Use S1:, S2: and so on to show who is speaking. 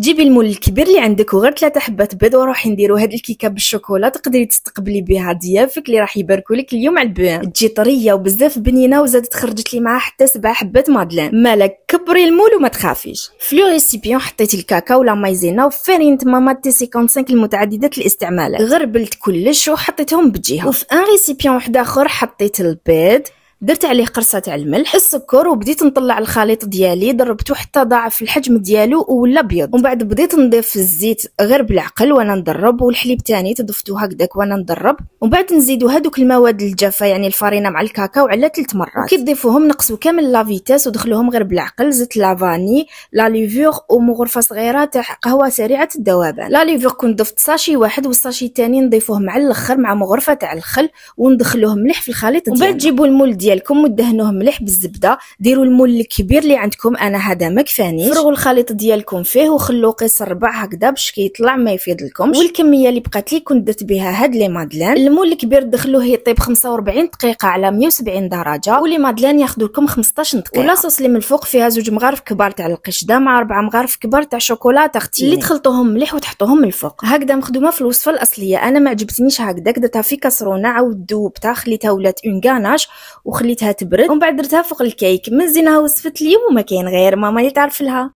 S1: جيبي المول الكبير اللي عندك وغير 3 حبات بيض وروحي نديرو هاد الكيكه بالشوكولا. تقدري تستقبلي بها ضيافك اللي راح يباركوا لك اليوم على البوان. تجي طريه وبزاف بنينه وزادت خرجت لي معاها حتى 7 حبات مادلين. مالك كبري المول وما تخافيش. في لو ريسيبيون حطيتي الكاكاو ولا مايزينا وفارينه ماما تي 55 المتعدده الاستعمالات. غربلت كلش وحطيتهم بجهه. وفي ان ريسيبيون واحد اخر حطيت البيض، درت عليه قرصه تاع الملح السكر وبديت نطلع الخليط ديالي. ضربته حتى ضاعف الحجم ديالو ولا ابيض. ومن بعد بديت نضيف الزيت غير بالعقل وانا ندرب، والحليب تاني تضفتو هكذاك وانا ندرب. ومن بعد نزيدو هذوك المواد الجافه يعني الفرينه مع الكاكاو على 3 مرات. وكي تضيفوهم نقصوا كامل لا فيتاس ودخلوهم غير بالعقل. زدت لافاني لا ليفور ومغرفه صغيره تاع قهوه سريعه الذوبان. لا ليفور كنت ضفت ساشي واحد والساشي الثاني نضيفوه مع الاخر مع مغرفه تاع الخل وندخلوه مليح في الخليط ديالنا. ومن بعد جيبوا المول ديالكم ودهنوه مليح بالزبده. ديروا المول الكبير اللي عندكم، انا هذا ما كفانيش. فرغوا الخليط ديالكم فيه وخلوه قيس ربع هكذا باش كيطلع ما يفيض لكمش. والكميه اللي بقات لي كنت درت بها هاد لي مادلين. المول الكبير دخلوه يطيب 45 دقيقه على 170 درجه، ولي مادلين ياخذوا لكم 15 دقيقه. ولا صوص اللي من الفوق فيها 2 مغارف كبار تاع القشده مع 4 مغارف كبار تاع شوكولا تختيني اللي تخلطوهم مليح وتحطوهم من الفوق. هكذا مخدومه في الوصفه الاصليه. انا ما عجبتنيش هكذاك، درتها في كاسرونه عاود ذوبتها خليتها ولات اون غاناش وخليتها تبرد. ومن بعد درتها فوق الكيك. مزيناها وصفه اليوم وما كاين غير ماما اللي تعرف لها.